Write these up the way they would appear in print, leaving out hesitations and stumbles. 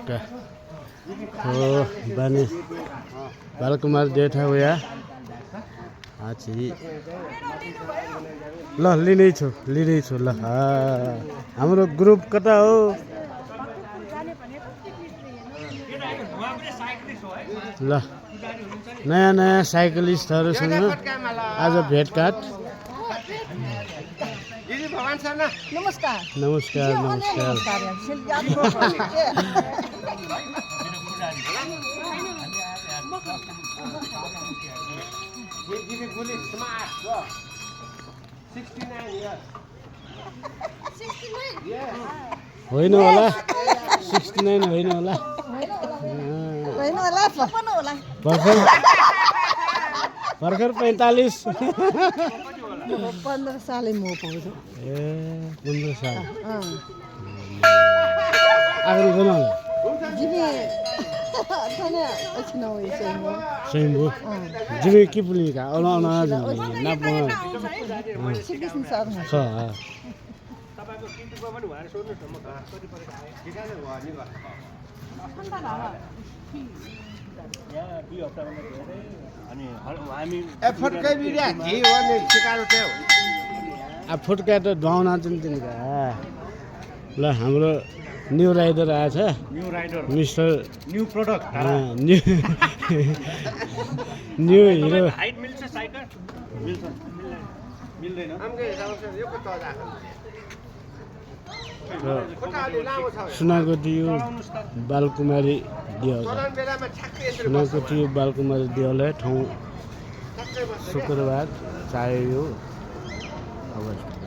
हो बानी बालकुमार जेठा उया आछि ल लिनै छु ल हाम्रो ग्रुप कता हो ल नयाँ साइक्लिस्टहरुसँग आज भेटघाट नमस्कार होइन होला 69 होइन होला भर्खर 45 15 सालै म पाउँछु ए 15 साल आगो गन जिमे खाना एकछिन हो स्वयंभू जिमे के पुलिका औला ना नाप सिकिसन सर छ तपाईको किन्टुको पनि भनेर सोध्नुस् न म कति परेको आयो ठिकानै हो नि यहाँ 2 हप्ताभन्दा धेरै अनि हामी एफर्टकै बिर्या जे हो नि सिकारो त्यो आ फुटका त ढाउना चाहिँ तिनका ल हाम्रो न्यू राइडर आएछ new rider mister new product new hero height मिल्छ साइकल मिल्छ मिल्दैन आमगे हिसाबले यो को तजा सुनाको थियो बालकुमारी दियल चलन बेलामा ठ्याक्कै यसरी सुनाको थियो बालकुमारी दियललाई ठाउँ शुक्रबार चाहे यो अवस्था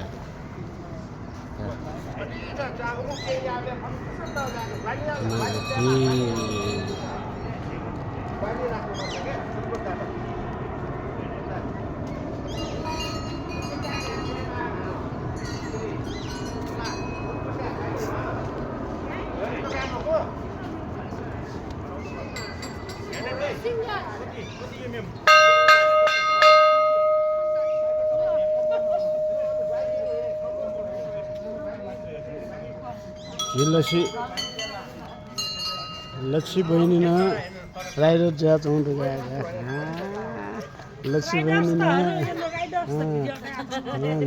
लक्ष्मी बहिनी न राइडर जा चौंड गएका लक्ष्मी बहिनी न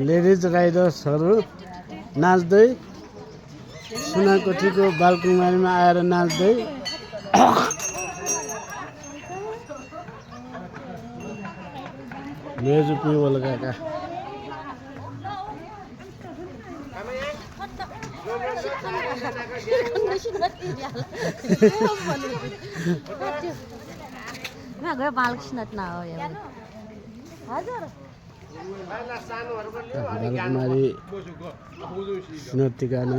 लेडिज राइडर्सहरू नाच्दै सुनाकोठीको बालकुमारीमा आएर नाच्दै मेजु पिवल गएका बालकुमारी सुनतिका न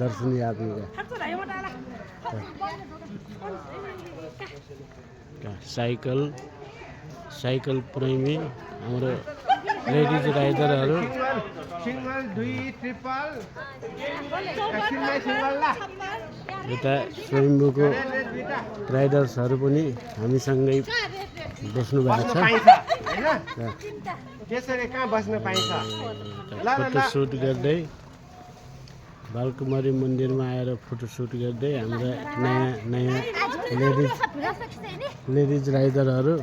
दर्शन यात्रीका साइकल प्रेमी हाम्रो लेडिज राइडरहरू सिंगल 2 ट्रिपल सिंगल ला यता स्वयम्भूको राइडर्सहरू पनि हामीसँगै बस्नु भएको छ हैन त्यसरी कहाँ बस्न पाइन्छ फोटोसुट गर्दै बालकुमारी मन्दिरमा आएर फोटोसुट गर्दै हाम्रा नयाँ लेडिज राइडरहरू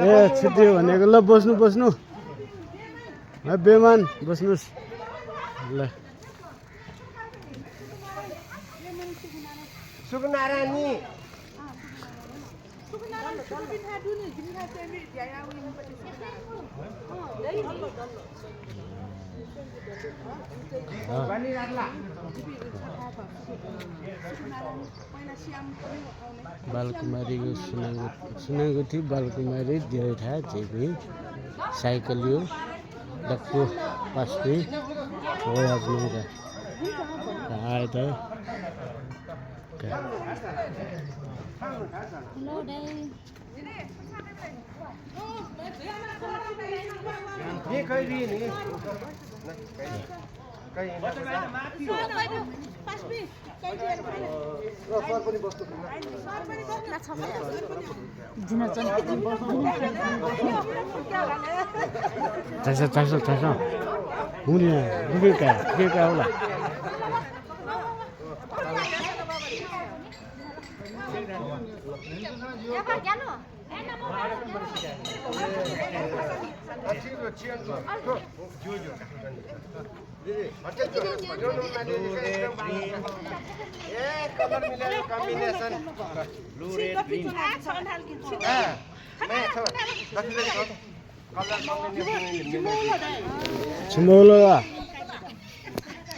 ए छुट्यो भनेको ल बस्नु बेमान बस्नुस् ल सुकुनारानी बालकुमारीको सुनागुठी बालकुमारी देउठा जेबी साइकल यो डक्को पास्पी हो आजमा आए त कहीँ माथि हो छैछ हुने के होला कलर मिलेर कम्बिनेसन ब्लू रेड ग्रीन छिमौलो